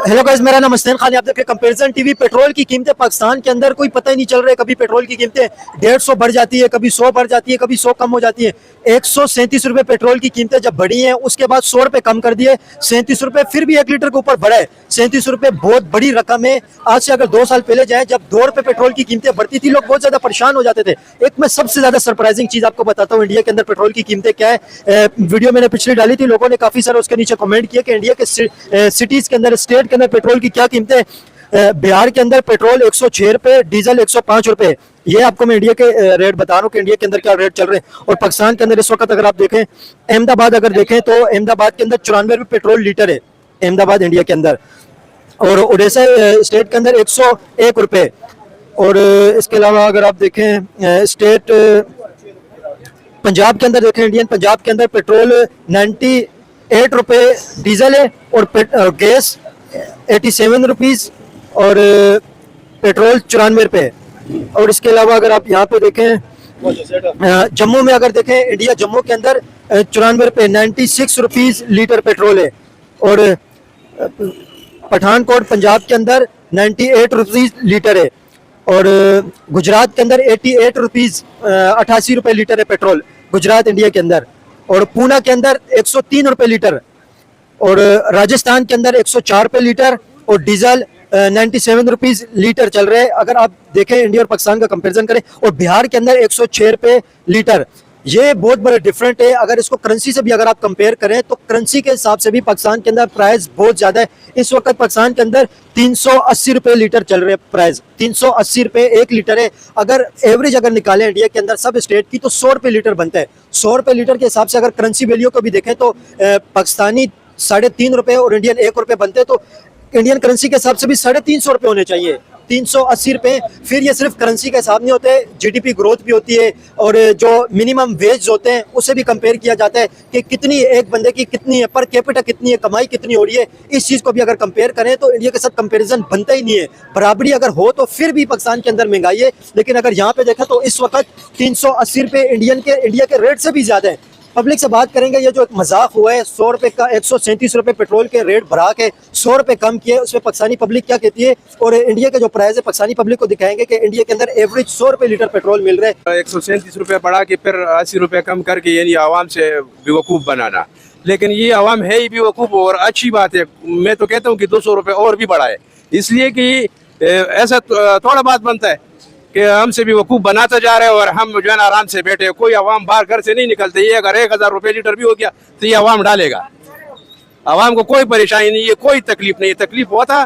Hello guys, मेरा नाम मस्तान खान है। आप देख रहे हैं कंपैरिजन टीवी। पेट्रोल की कीमतें पाकिस्तान के अंदर कोई पता ही नहीं चल रहा है। कभी पेट्रोल की कीमतें 150 बढ़ जाती है, कभी 100 बढ़ जाती है, कभी 100 कम हो जाती है। 137 रुपए पेट्रोल की कीमतें जब बढ़ी हैं, उसके बाद 100 रुपए कम कर दिए, 37 रुपए फिर भी 1 लीटर के ऊपर बढ़ा है। 37 रुपए बहुत बड़ी रकम है। आज से अगर 2 साल पहले जाए, जब 2 रुपए पेट्रोल की कीमतें बढ़ती थी, लोग बहुत ज्यादा परेशान हो जाते थे। एक मैं सबसे ज्यादा सरप्राइजिंग चीज आपको बताता हूँ, इंडिया के अंदर पेट्रोल की कीमतें क्या है। वीडियो मैंने पिछली डाली थी, लोगों ने काफी सारे उसके नीचे कमेंट किए कि इंडिया के सिटीज के अंदर, स्टेट के अंदर पेट्रोल की क्या कीमतें। बिहार के अंदर पेट्रोल 106 रुपए, डीजल 105 रुपए। ये आपको मैं इंडिया के रेट बता रहा हूँ कि इंडिया के अंदर क्या रेट चल रहे हैं। और पाकिस्तान के अंदर इस वक्त अगर आप देखें, अहमदाबाद अगर देखें तो अहमदाबाद के अंदर 94 रुपए पेट्रोल लीटर है, अहमदाबाद इंडिया के अंदर। और उड़ीसा स्टेट के अंदर 101 रुपए। और इसके अलावा अगर आप देखें स्टेट पंजाब के अंदर देखें, इंडियन पंजाब के अंदर पेट्रोल 98 रुपए डीजल है, और गैस 87 रुपीज, और पेट्रोल 94 रुपए। और इसके अलावा अगर आप यहाँ पे देखें, जम्मू में अगर देखें, इंडिया जम्मू के अंदर 94 रुपए, 96 रुपीज लीटर पेट्रोल है। और पठानकोट पंजाब के अंदर 98 रुपीज लीटर है। और गुजरात के अंदर 88 रुपीज, 88 रुपए लीटर है पेट्रोल, गुजरात इंडिया के अंदर। और पूना के अंदर 103 रुपए लीटर। और राजस्थान के अंदर 104 रुपए लीटर, और डीजल 97 रुपीज लीटर चल रहे हैं। अगर आप देखें इंडिया और पाकिस्तान का कंपैरिजन करें, और बिहार के अंदर 106 रुपए लीटर। ये बहुत बड़ा डिफरेंट है। अगर इसको करेंसी से भी अगर आप कंपेयर करें, तो करेंसी के हिसाब से भी पाकिस्तान के अंदर प्राइस बहुत ज्यादा है। इस वक्त पाकिस्तान के अंदर 380 रुपए लीटर चल रहे हैं प्राइस, 380 रुपए 1 लीटर है। अगर एवरेज अगर निकालें इंडिया के अंदर सब स्टेट की, तो 100 रुपए लीटर बनता है। 100 रुपए लीटर के हिसाब से अगर करेंसी वैल्यू को भी देखें, तो पाकिस्तानी 3.5 रुपए और इंडियन 1 रुपए बनते हैं। तो इंडियन करेंसी के हिसाब से भी 350 रुपए होने चाहिए, 380 रुपए। फिर ये सिर्फ करेंसी का हिसाब नहीं होते, जीडीपी ग्रोथ भी होती है, और जो मिनिमम वेज होते हैं उसे भी कंपेयर किया जाता है कि कितनी एक बंदे की कितनी है, पर कैपिटा कितनी है, कमाई कितनी हो रही है। इस चीज़ को भी अगर कंपेयर करें, तो इंडिया के साथ कंपेरिजन बनता ही नहीं है। बराबरी अगर हो तो फिर भी पाकिस्तान के अंदर महंगाई है, लेकिन अगर यहाँ पे देखा तो इस वक्त 380 रुपए इंडिया के रेट से भी ज्यादा है। पब्लिक से बात करेंगे, ये जो एक मजाक हुआ है 100 रुपए का, 137 रुपए पेट्रोल के रेट बढ़ा के 100 रुपए कम किए, उसमें पाकिस्तानी पब्लिक क्या कहती है। और इंडिया के जो प्राइस है पाकिस्तानी पब्लिक को दिखाएंगे कि इंडिया के अंदर एवरेज 100 रुपए लीटर पेट्रोल मिल रहा है। 137 रुपए बढ़ा के फिर 80 रुपए कम करके, यानी आवाम से बेवकूफ़ बनाना। लेकिन ये आवाम है ही बेवकूफ़, और अच्छी बात है। मैं तो कहता हूँ कि 200 रुपए और भी बढ़ाए, इसलिए कि ऐसा थोड़ा बात बनता है कि हमसे भी वकूफ बनाता जा रहे हैं, और हम जो है ना आराम से बैठे। कोई अवाम बाहर घर से नहीं निकलते। ये अगर 1000 रुपए लीटर भी हो गया तो ये अवाम डालेगा। अवाम को कोई परेशानी नहीं है, कोई तकलीफ नहीं है। तकलीफ होता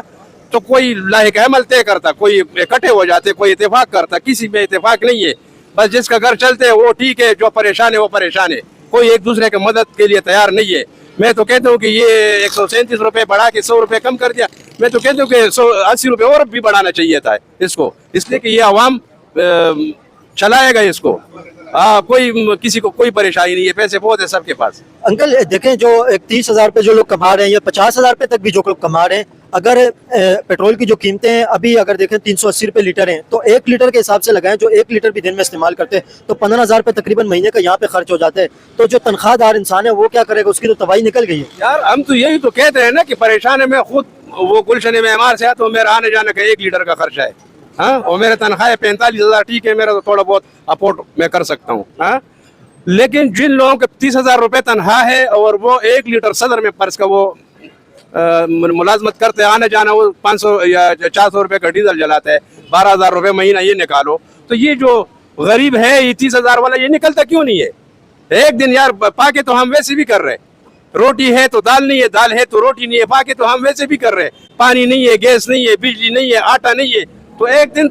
तो कोई लाहिक अमल तय करता, कोई इकट्ठे हो जाते, कोई इत्तेफाक करता। किसी में इत्तेफाक नहीं है। बस जिसका घर चलते है वो ठीक है, जो परेशान है वो परेशान है। कोई एक दूसरे की मदद के लिए तैयार नहीं है। मैं तो कहता हूँ कि ये 137 रुपए बढ़ा के 100 रुपए कम कर दिया। मैं तो कहता हूँ कि 80 रुपए और भी बढ़ाना चाहिए था इसको, इसलिए कि ये अवाम चलाएगा इसको। कोई किसी को कोई परेशानी नहीं है, पैसे बहुत है सबके पास। अंकल देखें, जो 30,000 रुपए जो लोग कमा रहे हैं, या 50,000 रुपए तक भी जो लोग कमा रहे हैं, अगर पेट्रोल की जो कीमतें हैं अभी अगर देखें 380 रुपए लीटर हैं, तो 1 लीटर के हिसाब से लगाएं, जो 1 लीटर भी दिन में इस्तेमाल करते हैं, तो 15,000 रुपए तकरीबन महीने का यहाँ पे खर्च हो जाता है। तो जो तनख्वाहदार इंसान है वो क्या करेगा, उसकी तो तबाही निकल गई है। यार हम तो यही तो कहते हैं ना कि परेशान है। मैं खुद वो गुलशन मेहमान से आता हूँ, मेरा आने जाने का 1 लीटर का खर्चा है। हाँ, और मेरा तनख्वाह 45,000, ठीक है, मेरा तो थोड़ा बहुत अफोर्ड मैं कर सकता हूँ। हाँ, लेकिन जिन लोगों के 30,000 रुपए तनख्वाह है, और वो 1 लीटर सदर में पर्स का वो मुलाजमत करते हैं, आने जाना, वो 500 या 400 रुपए का डीजल जलाता है, 12,000 रुपए महीना ये निकालो। तो ये जो गरीब है, ये 30,000 वाला, ये निकलता क्यों नहीं है? एक दिन यार पाके तो हम वैसे भी कर रहे हैं। रोटी है तो दाल नहीं है, दाल है तो रोटी नहीं है, पाके तो हम वैसे भी कर रहे हैं। पानी नहीं है, गैस नहीं है, बिजली नहीं है, आटा नहीं है, तो एक दिन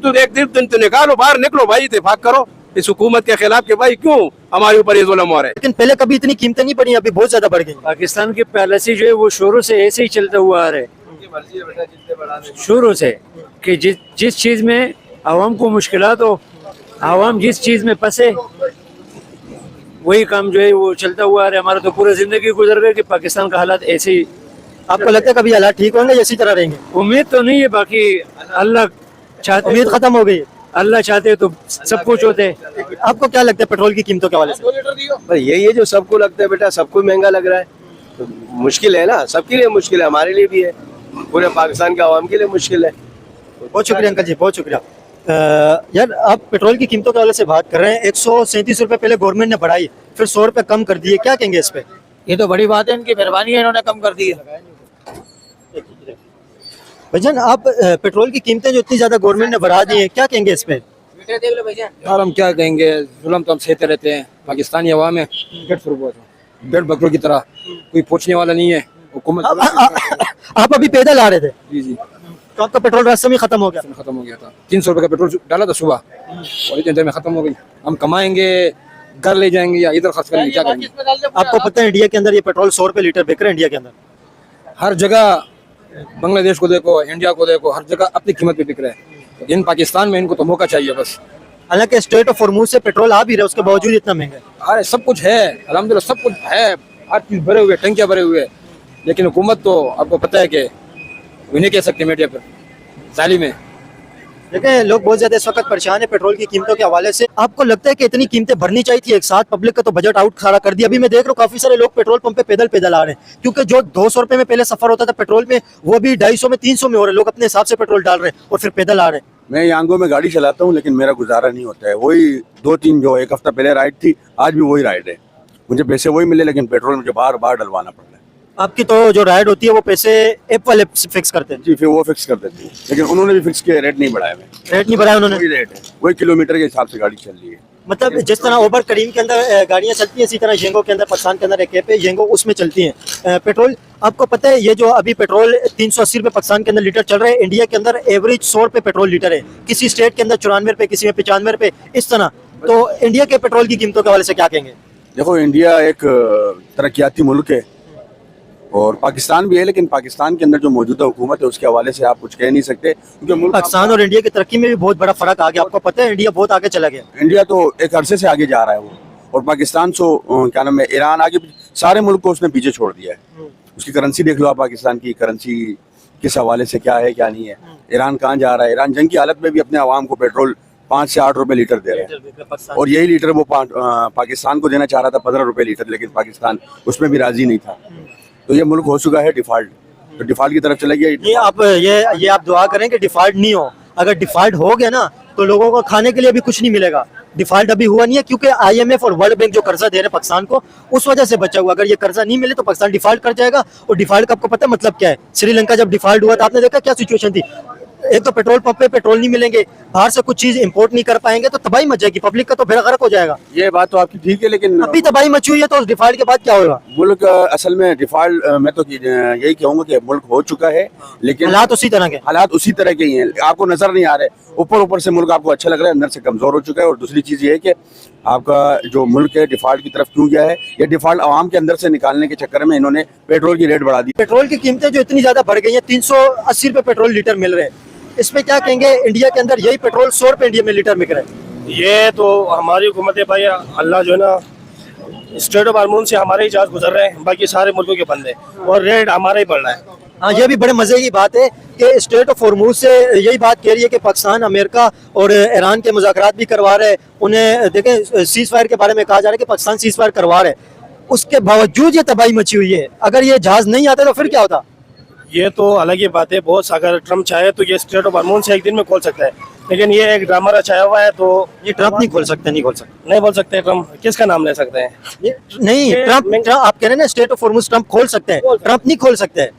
तो निकालो, बाहर निकलो भाई, इत्तेफाक करो इस हुकूमत के खिलाफ के भाई क्यों हमारे ऊपर ये जुल्म हो रहा है। लेकिन पहले कभी इतनी कीमतें नहीं बढ़ी, अभी बहुत ज्यादा बढ़ गई। पाकिस्तान की पॉलिसी जो है वो शुरू से ऐसे ही चलता हुआ आ रहा है, शुरू से, कि जिस चीज में आवाम को मुश्किलात हो, आवाम जिस चीज में फंसे, वही काम जो है वो चलता हुआ आ रहा है। हमारा तो पूरा जिंदगी गुजर गई कि पाकिस्तान का हालात ऐसे ही। आपको लगता है कभी हालात ठीक होंगे या इसी तरह रहेंगे? उम्मीद तो नहीं है, बाकी अल्लाह चाहते, उम्मीद खत्म हो गई, अल्लाह चाहते तो सब कुछ होते। आपको क्या लगता है पेट्रोल की कीमतों के हवाले से? यही है जो सबको लगता है बेटा, सबको महंगा लग रहा है। तो मुश्किल है ना, सबके लिए मुश्किल है, हमारे लिए भी है। पूरे पाकिस्तान के आवाम के लिए मुश्किल है। बहुत शुक्रिया अंकल जी, बहुत शुक्रिया। यार आप पेट्रोल की कीमतों के हवाले से बात कर रहे हैं, 137 रुपए पहले गवर्नमेंट ने बढ़ाई, फिर 100 रुपए कम कर दिए, क्या कहेंगे इस पे? ये तो बड़ी बात है, इनकी मेहरबानी है, इन्होंने कम कर दी है। भाईजान आप पेट्रोल की कीमतें जो इतनी ज्यादा गवर्नमेंट ने बढ़ा दी है, क्या कहेंगे इस पे? यार हम क्या कहेंगे, जुल्म तो हम सहते रहते हैं। पाकिस्तानी अवाम है भेड़ बकरों की तरह, कोई पूछने वाला नहीं है। हुकूमत आप अभी पैदल आ रहे थे जी जी तो आपका पेट्रोल रास्ते में खत्म हो गया? खत्म हो गया था। 300 रुपए का पेट्रोल डाला था सुबह और इतने देर में खत्म हो गई। हम कमाएंगे, घर ले जाएंगे या इधर खर्च करेंगे, क्या करेंगे? आपको पता है इंडिया के अंदर ये पेट्रोल 100 रुपए लीटर बिक रहा है इंडिया के अंदर? हर जगह बांग्लादेश को देखो, इंडिया को देखो, हर जगह अपनी कीमत पे बिक रहे हैं। इन पाकिस्तान में इनको तो मौका चाहिए बस। हालांकि स्टेट ऑफ हॉर्मुज से पेट्रोल आ भी रहा है, उसके बावजूद इतना महंगा है। अरे सब कुछ है अल्हम्दुलिल्लाह, सब कुछ है, हर चीज भरे हुए, टंकियां भरे हुए, लेकिन हुकूमत तो आपको पता है कि वो नहीं कह सकते मीडिया पर, जालिम है। देखिए लोग बहुत ज्यादा इस वक्त परेशान है पेट्रोल की कीमतों के हवाले से। आपको लगता है कि इतनी कीमतें भरनी चाहिए थी एक साथ? पब्लिक का तो बजट आउट खड़ा कर दिया। अभी मैं देख रहा हूँ काफी सारे लोग पेट्रोल पंप पे पैदल पैदल आ रहे हैं, क्योंकि जो 200 रुपए में पहले सफर होता था पेट्रोल में, वो भी 250 में 300 में हो रहे हैं। लोग अपने हिसाब से पेट्रोल डाल रहे हैं और फिर पैदल आ रहे हैं। मैं यांगो में गाड़ी चलाता हूँ, लेकिन मेरा गुजारा नहीं होता है। वही 2-3 जो एक हफ्ता पहले राइड थी, आज भी वही राइड है। मुझे पैसे वही मिले, लेकिन पेट्रोल मुझे बार बार डलवाना पड़ रहा है। आपकी तो जो राइड होती है वो पैसे ऐप वाले फिक्स करते हैं? जी, फिर वो फिक्स कर देती है, लेकिन उन्होंने भी फिक्स किया, रेट नहीं बढ़ाया। रेट नहीं बढ़ाया उन्होंने? वही रेट है, वही किलोमीटर के हिसाब से गाड़ी चल रही है। मतलब जिस तरह ओबर करीम के अंदर गाड़ियां चलती हैं, इसी तरह येंगो के अंदर, पाकिस्तान के अंदर एक ऐप है येंगो, उसमें चलती हैं पेट्रोल। आपको पता है ये जो अभी पेट्रोल 380 रुपए पाकिस्तान के अंदर लीटर चल रहा है, इंडिया के अंदर एवरेज 100 रुपए पेट्रोल लीटर है। किसी स्टेट के अंदर 94 रुपए, किसी में 95 रुपए, इस तरह। तो इंडिया के पेट्रोल की कीमतों के हवाले से क्या कहेंगे? देखो, इंडिया एक तरक्याती मुल्क है और पाकिस्तान भी है, लेकिन पाकिस्तान के अंदर जो मौजूदा हुकूमत है उसके हवाले से आप कुछ कह नहीं सकते, क्योंकि मुल्क पाकिस्तान और इंडिया की तरक्की में भी बहुत बड़ा फर्क आ गया। आपको पता है इंडिया बहुत आगे चला गया। इंडिया तो एक अरसे से आगे जा रहा है वो, और पाकिस्तान सो क्या नाम है, ईरान आगे, सारे मुल्क को उसने पीछे छोड़ दिया है। उसकी करेंसी देख लो आप, पाकिस्तान की करेंसी किस हवाले से क्या है क्या नहीं है। ईरान कहाँ जा रहा है? ईरान जंग की हालत में भी अपने आवाम को पेट्रोल 5 से 8 रुपए लीटर दे रहे हैं, और यही लीटर वो पाकिस्तान को देना चाह रहा था 15 रुपए लीटर, लेकिन पाकिस्तान उसमें भी राजी नहीं था। तो ये मुल्क हो चुका है डिफॉल्ट, तो डिफॉल्ट की तरफ चले गया। ये आप दुआ करें कि डिफॉल्ट नहीं हो। अगर डिफॉल्ट हो गया ना तो लोगों को खाने के लिए भी कुछ नहीं मिलेगा। डिफॉल्ट अभी हुआ नहीं है, क्योंकि IMF और वर्ल्ड बैंक जो कर्जा दे रहे हैं पाकिस्तान को, उस वजह से बचा हुआ। अगर ये कर्जा नहीं मिले तो पाकिस्तान डिफॉल्ट कर जाएगा। और डिफॉल्ट का आपको पता है मतलब क्या है? श्रीलंका जब डिफॉल्ट हुआ था, आपने देखा क्या सिचुएशन थी? एक तो पेट्रोल पंप पे पेट्रोल नहीं मिलेंगे, बाहर से कुछ चीज इंपोर्ट नहीं कर पाएंगे, तो तबाही मच जाएगी, पब्लिक का तो बेड़ा गर्क हो जाएगा। ये बात तो आपकी ठीक है, लेकिन अभी तबाही मची हुई है, तो डिफॉल्ट के बाद क्या होगा? मुल्क असल में डिफॉल्ट, मैं तो यही कहूँगा कि मुल्क हो चुका है, लेकिन हालात उसी तरह के उसी तरह के ही हैं। आपको नजर नहीं आ रहे, ऊपर ऊपर से मुल्क आपको अच्छा लग रहा है, अंदर से कमजोर हो चुका है। और दूसरी चीज ये है कि आपका जो मुल्क है डिफॉल्ट की तरफ क्यों गया है? ये डिफॉल्ट आवाम के अंदर से निकालने के चक्कर में इन्होंने पेट्रोल की रेट बढ़ा दी। पेट्रोल की कीमतें जो इतनी ज्यादा बढ़ गई हैं, 380 रुपए पेट्रोल लीटर मिल रहे हैं, इसमें क्या कहेंगे? इंडिया के अंदर यही पेट्रोल 100 रुपए इंडिया में लीटर मिल रहा है। ये तो हमारी हुकूमत है भाई, अल्लाह जो है ना, स्टेट ऑफ हार्मोन से हमारे ही जहाज गुजर रहे हैं, बाकी सारे मुल्कों के बंदे, और रेट हमारा ही बढ़ रहा है। हाँ, ये भी बड़े मजे की बात है कि स्टेट ऑफ हॉर्मुज से यही बात कह रही है कि पाकिस्तान, अमेरिका और ईरान के मुज़ाकरात भी करवा रहे हैं। उन्हें देखें, सीज फायर के बारे में कहा जा रहा है कि पाकिस्तान सीज फायर करवा रहे हैं, उसके बावजूद ये तबाही मची हुई है। अगर ये जहाज नहीं आता तो फिर क्या होता? ये तो अलग ही बात है। बहुत अगर ट्रम्प चाहे तो ये स्टेट ऑफ हार्मोन से एक दिन में खोल सकता है, लेकिन ये एक ड्रामा रचाया हुआ है, तो ये ट्रम्प नहीं खोल सकते। नहीं बोल सकते। ट्रम्प किसका नाम ले सकते हैं? नहीं, ट्रम्प आप कह रहे हैं ना स्टेट ऑफ हॉर्मुज ट्रम्प खोल सकते हैं, ट्रम्प नहीं खोल सकते हैं।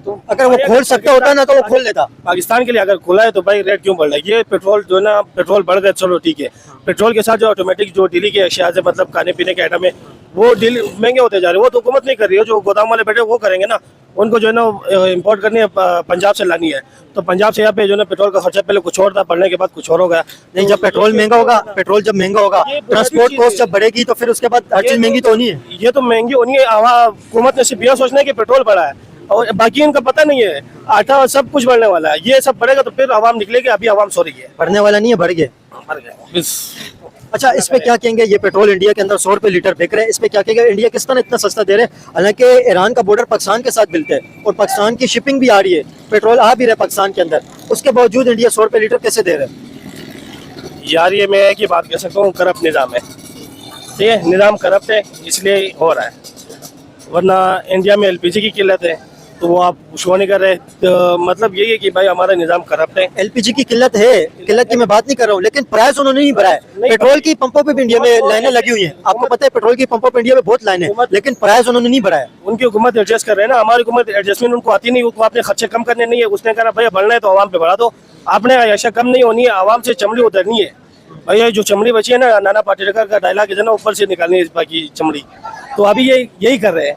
तो अगर वो खोल सकता होता ना तो वो खोल लेता। पाकिस्तान के लिए अगर खोला है तो भाई रेट क्यों बढ़ रहा है? ये पेट्रोल जो है ना, पेट्रोल बढ़ गए, चलो ठीक है। पेट्रोल के साथ जो ऑटोमेटिक जो डेली के अशिया से, मतलब खाने पीने के आइटम है, वो डेली महंगे होते जा रहे हैं। वो तो हुकूमत नहीं कर रही है, जो गोदाम वाले बैठे वो करेंगे ना। उनको जो है ना इम्पोर्ट करनी है, पंजाब से लानी है, तो पंजाब से यहाँ पे जो है ना पेट्रोल का खर्चा पहले कुछ और था, बढ़ने के बाद कुछ और हो गया। नहीं, जब पेट्रोल महंगा होगा, पेट्रोल जब महंगा होगा, ट्रांसपोर्ट कॉस्ट जब बढ़ेगी, तो फिर उसके बाद हर चीज महंगी तो होनी है। ये तो महंगी होनी है। हुकूमत ने सिर्फ यह सोचना है कि पेट्रोल बढ़ा है, और बाकी इनका पता नहीं है आटा सब कुछ बढ़ने वाला है। ये सब बढ़ेगा तो फिर आवाम निकलेगी। अभी आवाम सो रही है, बढ़ने वाला नहीं है, बढ़ गया। अच्छा, इस पे क्या कहेंगे? ये पेट्रोल इंडिया के अंदर 100 रुपए लीटर बिक रहे हैं, इस पे क्या कहेंगे? इंडिया किस तरह इतना सस्ता दे रहे हैं? हालांकि ईरान का बॉर्डर पाकिस्तान के साथ मिलता है और पाकिस्तान की शिपिंग भी आ रही है, पेट्रोल आ भी रहा है पाकिस्तान के अंदर, उसके बावजूद इंडिया 100 रुपए लीटर कैसे दे रहे हैं? यार ये मैं एक ही बात कह सकता हूँ, करप्ट निज़ाम है। ठीक है, निज़ाम करप्ट है, इसलिए हो रहा है। वरना इंडिया में LPG की किल्लत है, तो वो आप शो नहीं कर रहे। तो मतलब यही है कि भाई हमारा निज़ाम करप्ट है। एलपीजी की किल्लत है, किल्लत की मैं बात नहीं कर रहा हूँ, लेकिन प्राइस उन्होंने नहीं बढ़ाया। पेट्रोल की पंपों पे भी इंडिया में लाइनें लगी हुई हैं, आपको पता है पेट्रोल की पंपों पे इंडिया में बहुत लाइनें, लेकिन प्राइस उन्होंने नहीं बढ़ाया। उनकी हुकूमत एडजस्ट कर रहे हैं ना, हमारी हुकूमत एडजस्टमेंट उनको आती नहीं, उनको अपने खर्चे कम करने नहीं है। उसने कहा भैया बढ़ना है तो आवाम पे बढ़ा दो, आपने ऐसा कम नहीं होनी है, आवाम से चमड़ी उतरनी है। भैया जो चमड़ी बची है ना, नाना पाटेकर का डायलॉग है ना, ऊपर से निकालनी है इस बाकी चमड़ी। तो अभी यही कर रहे हैं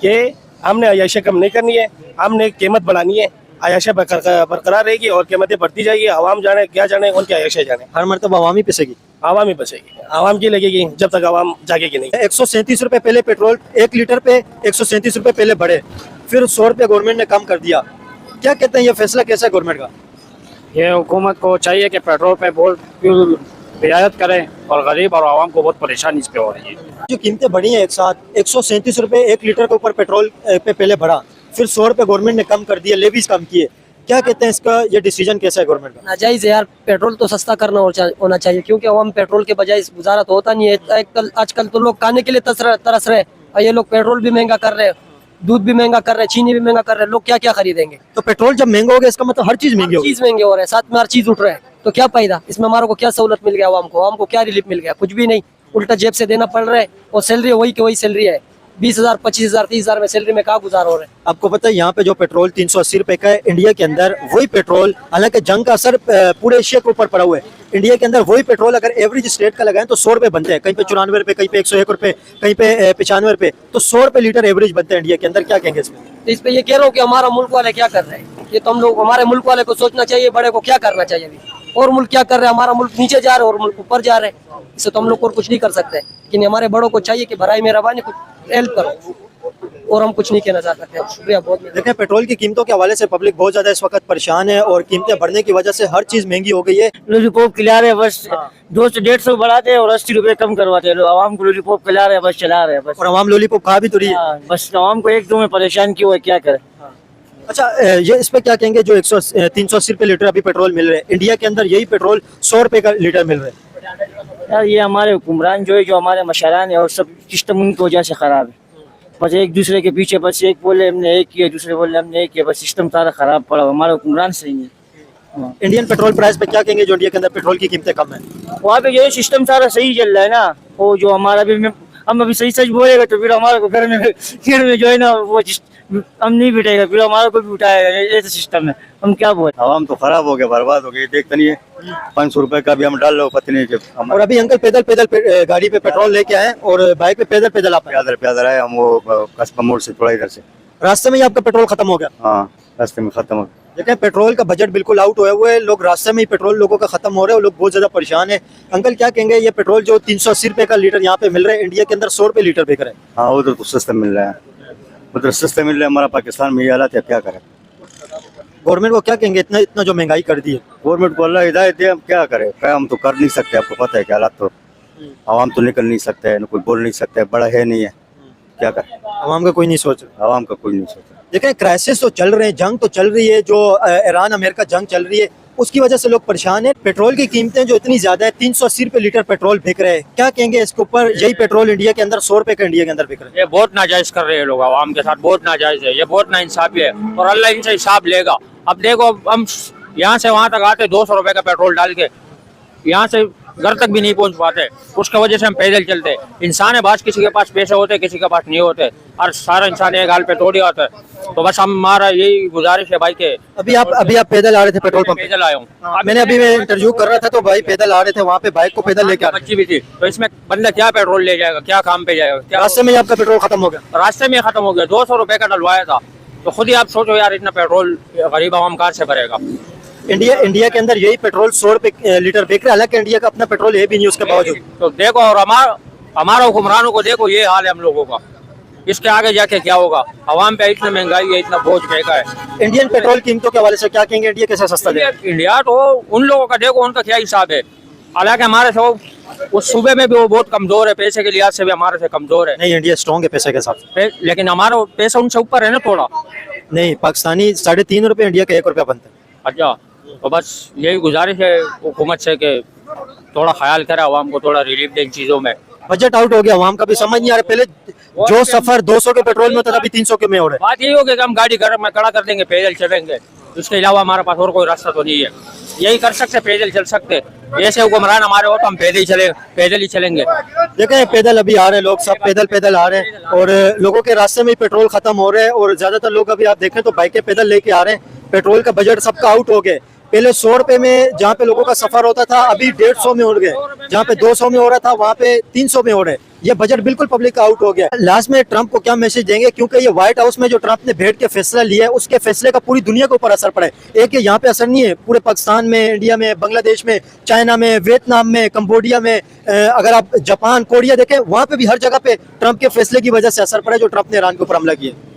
कि हमने अयाशा कम नहीं करनी है, हमने कीमत बढ़ानी है, अयाशा बरकरार रहेगी और कीमतें बढ़ती जाएगी। आवाम जाने क्या जाने, उनकी अयाशा जाने, हर मरतबा आवामी पिसेगी, आवाम ही बचेगी, आवाम की लगेगी जब तक आवाम जागेगी नहीं। 137 रुपए पहले पेट्रोल 1 लीटर पे 137 रुपए पहले बढ़े, फिर 100 रुपए गवर्नमेंट ने कम कर दिया। क्या कहते हैं, ये फैसला कैसा है गवर्नमेंट का? ये हुकूमत को चाहिए कि पेट्रोल पे बहुत रियायत करें, और गरीब और आवाम को बहुत परेशानी इस पे हो रही है। जो कीमतें बढ़ी हैं एक साथ, 137 रुपए 1 लीटर के ऊपर पेट्रोल पे पहले बढ़ा, फिर 100 रुपए गवर्नमेंट ने कम कर दिया, लेवीज कम किए। क्या कहते हैं, इसका ये डिसीजन कैसा है गवर्नमेंट का? नाजायज है यार, पेट्रोल तो सस्ता करना होना चाहिए, क्योंकि आवाम पेट्रोल के बजाय गुजारा तो होता नहीं है। आजकल तो लोग खाने के लिए तरस रहे, और ये लोग पेट्रोल भी महंगा कर रहे हैं, दूध भी महंगा कर रहे हैं, चीनी भी महंगा कर रहे हैं। लोग क्या क्या खरीदेंगे? तो पेट्रोल जब महंगा हो गया, इसका मतलब हर चीज महंगी होगी। चीज महंगे हो रहे हैं, साथ में हर चीज उठ रहा है, तो क्या फायदा इसमें? हमारे को क्या सहूलत मिल गया? आवाम को क्या रिलीफ मिल गया? कुछ भी नहीं, उल्टा जेब से देना पड़ रहा है, और सैलरी वही की वही सैलरी है। 20,000, 25,000, 30,000 में सैलरी में कहाँ गुजार हो रहे हैं? आपको पता है यहाँ पे जो पेट्रोल 380 रुपए का है, इंडिया के अंदर वही पेट्रोल, हालांकि जंग का असर पूरे एशिया के ऊपर पड़ा हुआ है, इंडिया के अंदर वही पेट्रोल अगर एवरेज स्टेट का लगाएं तो 100 रुपए बनते हैं, कहीं पे 94 रुपए, कहीं पे 101 रुपए, कहीं पे 95 रुपए, तो 100 रुपए लीटर एवरेज बनते हैं इंडिया के अंदर। क्या कहेंगे इसमें? तो इस पे ये कह रहा हूँ कि हमारा मुल्क वाले क्या कर रहे हैं, ये तो हम लोग, हमारे मुल्क वाले को सोचना चाहिए, बड़े को क्या करना चाहिए अभी। और मुल्क क्या कर रहे हैं, हमारा मुल्क नीचे जा रहा है और मुल्क ऊपर जा रहे हैं, इससे तो हम लोग और कुछ नहीं कर सकते। लेकिन हमारे बड़ों को चाहिए कि भराई मेहरबानी कुछ हेल्प करो, और हम कुछ नहीं कहना चाह सकते। शुक्रिया बहुत। देखें, पेट्रोल की कीमतों के हवाले से पब्लिक बहुत ज्यादा इस वक्त परेशान है, और कीमतें बढ़ने की वजह से हर चीज महंगी हो गई है। लॉलीपॉप खिला रहे बस, 200-150 बढ़ाते हैं और 80 रुपए कम करवाते हैं। आवाम को लॉलीपॉप खिला रहे हैं, बस चला रहे हैं बस। और आवाम लॉलीपॉप खा भी तो रही है। हाँ, बस आवाम को एक दो में परेशान क्यों है, क्या करे। अच्छा, ये इस पे क्या कहेंगे, जो 380 रुपए लीटर अभी पेट्रोल मिल रहे हैं इंडिया के अंदर, यही पेट्रोल 100 रुपए का लीटर मिल रहा है। यार ये हमारे हुक्मरान जो है, जो हमारे मशारान है, और सब सिस्टम उनकी वजह से खराब है। बस एक दूसरे के पीछे, बस एक बोले हमने एक किया, दूसरे बोले हमने एक किया, बस सिस्टम सारा खराब पड़ा। हमारे हुक्मरान सही है। इंडियन पेट्रोल प्राइस पे क्या कहेंगे, जो इंडिया के अंदर पेट्रोल की कीमतें कम है? वहाँ पे जो सिस्टम सारा सही चल रहा है ना, वो जो हमारा भी, हम अभी सही सच बोलेगा तो फिर हमारे को घर में जो है ना, वो हम नहीं बिठाएगा, फिर हमारा को भी उठाएगा। ऐसा सिस्टम है, हम क्या बोले। आवाम तो खराब हो गया, बर्बाद हो गई, देखते नहीं है। 500 रुपए का भी हम डाल लो, पता नहीं कि और अभी अंकल पैदल गाड़ी पे पेट्रोल लेके आए और बाइक पे पैदल आप आए। प्यादर आए हम, वो कस्बा मोड़ से थोड़ा इधर से, रास्ते में ही आपका पेट्रोल खत्म हो गया? हाँ, रास्ते में खत्म हो गया। देखें, पेट्रोल का बजट बिल्कुल आउट हुए हुए, लोग रास्ते में ही पेट्रोल लोगों का खत्म हो रहा है और लोग बहुत ज्यादा परेशान है। अंकल क्या कहेंगे, ये पेट्रोल जो 380 रुपए का लीटर यहाँ पे मिल रहा है, इंडिया के अंदर 100 रुपए लीटर बिक रहा है। हाँ, उधर तो सस्ता मिल रहा है, उधर सस्ता मिल रहा है। हमारा पाकिस्तान में ये हालत है, क्या करें। गवर्नमेंट को क्या कहेंगे, इतना जो महंगाई कर दी है? गवर्नमेंट को अल्लाह हिदायत दे, हम क्या करें, हम तो कर नहीं सकते। आपको पता है क्या हालात, तो आवाम तो निकल नहीं सकते है, कोई बोल नहीं सकते, बड़ा है नहीं है, क्या करें। आवाम का कोई नहीं सोच रहा, आवाम का कोई नहीं सोच रहा। देखें, क्राइसिस तो चल रहे हैं, जंग तो चल रही है, जो ईरान अमेरिका जंग चल रही है, उसकी वजह से लोग परेशान है। पेट्रोल की कीमतें जो इतनी ज्यादा है, 380 रुपए लीटर पेट्रोल बिक रहे हैं, क्या कहेंगे इसके ऊपर? यही पेट्रोल इंडिया के अंदर 100 रुपए का इंडिया के अंदर बिक रहा है। ये बहुत नाजायज कर रहे हैं लोग, आवाम के साथ बहुत नाजायज है, ये बहुत नाइंसाफी है, और अल्लाह इनसे हिसाब लेगा। अब देखो, हम यहाँ से वहाँ तक आते 200 रुपए का पेट्रोल डाल के, यहाँ से घर तक भी नहीं पहुँच पाते, उसकी वजह से हम पैदल चलते। इंसान है, बात किसी के पास पैसे होते, किसी के पास नहीं होते, और सारा इंसान एक हाल पे थोड़ी आता है। तो बस हमारा यही गुजारिश है भाई के। अभी आप पैदल आ रहे थे पेट्रोल पंप? पैदल आया हूँ। मैंने अभी मैं इंटरव्यू कर रहा था तो भाई पैदल आ रहे थे, वहाँ पे बाइक को पैदल लेके आ रहे बच्ची भी थी, तो इसमें बंदा क्या पेट्रोल ले जाएगा, क्या काम पे जाएगा? थे। रास्ते में ही आपका पेट्रोल खत्म हो गया? रास्ते में खत्म हो गया। 200 रुपए का डलवाया था, तो खुद ही आप सोचो यार, इतना पेट्रोल गरीब आवाम कहाँ से भरेगा। इंडिया के अंदर यही पेट्रोल 100 रुपए लीटर बिक रहा है, हालांकि इंडिया का अपना पेट्रोल है भी नहीं उसके बावजूद। तो देखो, और हमारा हुक्मरानों को देखो, ये हाल है हम लोगों का। इसके आगे जाके क्या होगा? आवाम पे इतना महंगाई है, इतना बोझ फेंका है। इंडियन पेट्रोल कीमतों के हवाले से क्या कहेंगे, इंडिया कैसे सस्ता दे? इंडिया तो उन लोगों का देखो, उनका क्या हिसाब है। हालांकि हमारे से उस सूबे में भी वो बहुत कमजोर है, पैसे के लिहाज से भी हमारे से कमजोर है। नहीं, इंडिया स्ट्रॉन्ग है पैसे के हिसाब से, लेकिन हमारा पैसा उनसे ऊपर है ना थोड़ा। नहीं, पाकिस्तानी 3.5 रुपए, इंडिया का 1 रुपया बनता है। अच्छा, तो बस यही गुजारिश है हुकूमत से कि थोड़ा ख्याल करे, आवाम को थोड़ा रिलीफ दे इन चीज़ों में। बजट आउट हो गया, आवाम का भी समझ नहीं आ रहा। पहले जो सफर 200 के पेट्रोल में होता था अभी 300 के में हो रहा है। बात यही होगी कि हम गाड़ी घर में खड़ा कर देंगे, पैदल चलेंगे, उसके अलावा हमारे पास और कोई रास्ता तो नहीं है। यही कर सकते, पैदल चल सकते। ऐसे हुक्मरान हमारे हो तो हम पैदल ही चलेंगे। देखें पैदल अभी आ रहे हैं लोग, सब पैदल आ रहे हैं और लोगों के रास्ते में पेट्रोल खत्म हो रहे हैं और ज्यादातर लोग अभी आप देखें तो बाइकें पैदल लेके आ रहे हैं। पेट्रोल का बजट सबका आउट हो गया। पहले 100 रुपए में जहाँ पे लोगों का सफर होता था अभी 150 में हो गए, जहाँ पे 200 में हो रहा था वहाँ पे 300 में हो रहा है। ये बजट बिल्कुल पब्लिक का आउट हो गया। लास्ट में ट्रंप को क्या मैसेज देंगे, क्योंकि ये व्हाइट हाउस में जो ट्रंप ने बैठ के फैसला लिया है उसके फैसले का पूरी दुनिया के ऊपर असर पड़ा है। एक यहाँ पे असर नहीं है, पूरे पाकिस्तान में, इंडिया में, बांग्लादेश में, चाइना में, वियतनाम में, कंबोडिया में, अगर आप जापान, कोरिया देखें वहाँ पे भी हर जगह पे ट्रंप के फैसले की वजह से असर पड़ा है जो ट्रंप ने ईरान के ऊपर हमला किया।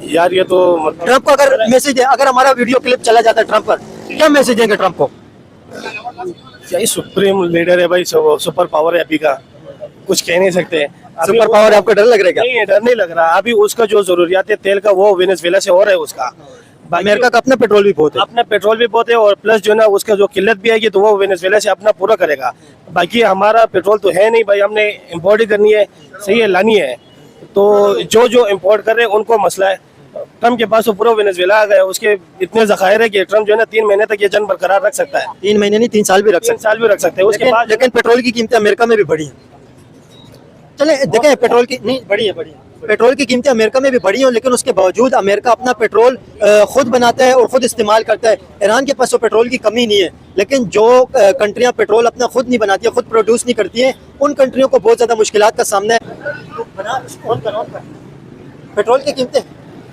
यार ये तो मतलब ट्रंप को अगर मैसेज है, अगर हमारा वीडियो क्लिप चला जाता है ट्रंप पर, क्या मैसेज देंगे ट्रंप को? यही सुप्रीम लीडर है भाई, सुपर पावर है अभी का, कुछ कह नहीं सकते। सुपर पावर आपको डर लग रहा है क्या? नहीं, डर नहीं लग रहा। अभी उसका जो जरूरियात है तेल का वो वेनेजुएला से हो रहा है उसका। अमेरिका का अपना पेट्रोल भी बहुत है, अपना पेट्रोल भी बहुत है और प्लस जो ना उसका जो किल्लत भी आएगी तो वो वेनेजुएला से अपना पूरा करेगा। बाकी हमारा पेट्रोल तो है नहीं भाई, हमने इम्पोर्ट ही करनी है, सही है, लानी है। तो जो इम्पोर्ट कर रहे हैं उनको मसला है। ट्रम्प के पास तो पूरा वेनेजुएला आ गया, उसके इतने ज़खायर है कि ट्रम्प जो है ना 3 महीने तक ये जंग बरकरार रख सकता है। 3 महीने नहीं 3 साल भी रख 3 साल भी रख सकते हैं। उसके बाद लेकिन पेट्रोल की कीमतें अमेरिका में भी बढ़ी हैं। चले देखें पेट्रोल की नहीं बढ़ी है, पेट्रोल की कीमतें अमेरिका में भी बढ़ी हैं, लेकिन उसके बावजूद अमेरिका अपना पेट्रोल खुद बनाता है और खुद इस्तेमाल करता है। ईरान के पास तो पेट्रोल की कमी नहीं है, लेकिन जो कंट्रियां पेट्रोल अपना खुद नहीं बनाती है, खुद प्रोड्यूस नहीं करती हैं, उन कंट्रियों को बहुत ज़्यादा मुश्किलात का सामना है। पेट्रोल की कीमतें,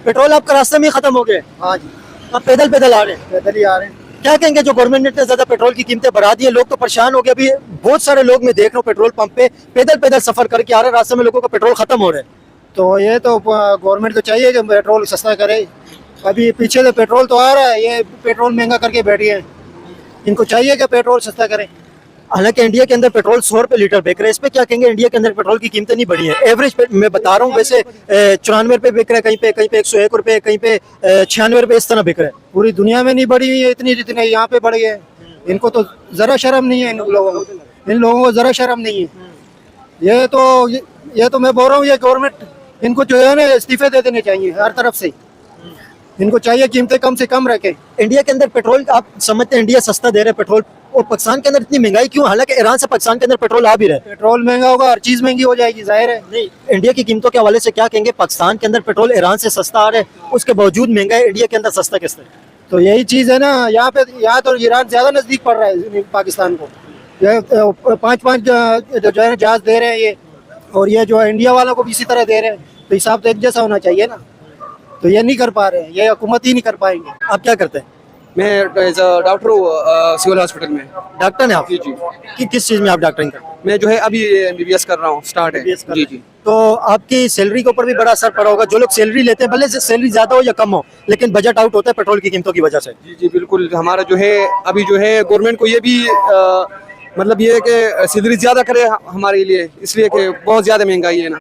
पेट्रोल आपका रास्ते में ही खत्म हो गए। हाँ जी, आप पैदल आ रहे हैं, पैदल ही आ रहे हैं। क्या कहेंगे जो गवर्नमेंट ने इतने ज्यादा पेट्रोल की कीमतें बढ़ा दी है, लोग तो परेशान हो गए। अभी बहुत सारे लोग मैं देख रहा हूँ पेट्रोल पंप पे पैदल सफर करके आ रहे हैं, रास्ते में लोगों का पेट्रोल खत्म हो रहा है। तो ये तो गवर्नमेंट को चाहिए कि पेट्रोल सस्ता करे। अभी पीछे से पेट्रोल तो आ रहा है, ये पेट्रोल महंगा करके बैठी है। इनको चाहिए कि पेट्रोल सस्ता करें। हालांकि इंडिया के अंदर पेट्रोल 100 रुपए लीटर बिक रहा है, इस पे क्या कहेंगे? इंडिया के अंदर पेट्रोल की कीमतें नहीं बढ़ी है, एवरेज मैं बता रहा हूँ। वैसे 94 रुपए बिक रहा है, कहीं पे 101 रुपए, कहीं पे 96 रुपए, इस तरह बिक रहा है। पूरी दुनिया में नहीं बढ़ी हुई है इतनी जितने यहाँ पे बढ़ी है। इनको तो जरा शर्म नहीं है, इन लोगों को जरा शर्म नहीं है। ये तो मैं बोल रहा हूँ, ये गवर्नमेंट इनको जो है ना इस्तीफे दे देने चाहिए हर तरफ से। इनको चाहिए कीमतें कम से कम रखें। इंडिया के अंदर पेट्रोल आप समझते हैं इंडिया सस्ता दे रहे पेट्रोल, और पाकिस्तान के अंदर इतनी महंगाई क्यों? हालांकि ईरान से पाकिस्तान के अंदर पेट्रोल आ भी रहा है। पेट्रोल महंगा होगा, हर चीज महंगी हो जाएगी, जाहिर है। नहीं, इंडिया की कीमतों के हवाले से क्या कहेंगे? पाकिस्तान के अंदर पेट्रोल ईरान से सस्ता आ रहा है, उसके बावजूद महंगा है, इंडिया के अंदर सस्ता किस तरह? तो यही चीज है ना, यहाँ तो ईरान ज्यादा नजदीक पड़ रहा है पाकिस्तान को। 5-5 जो है जहाज दे रहे हैं ये, और ये जो है इंडिया वालों को भी इसी तरह दे रहे हैं। तो हिसाब तो एक जैसा होना चाहिए ना, तो ये नहीं कर पा रहे हैं, ये हुकूमत ही नहीं कर पाएंगे। आप क्या करते हैं? मैं डॉक्टर हूँ सिविल हॉस्पिटल में। डॉक्टर हैं आप? जी। किस चीज में आप डॉक्टरिंग करते हैं? मैं जो है अभी MBBS कर रहा हूँ, स्टार्ट है। जी। तो आपकी सैलरी के ऊपर भी बड़ा असर पड़ा होगा। जो लोग सैलरी लेते हैं, भले से सैलरी ज्यादा हो या कम हो, लेकिन बजट आउट होता है पेट्रोल की कीमतों की वजह से। जी बिल्कुल। हमारा जो है अभी जो है गवर्नमेंट को ये भी मतलब ये है कि सैलरी ज्यादा करे हमारे लिए, इसलिए कि बहुत ज्यादा महंगाई है ना।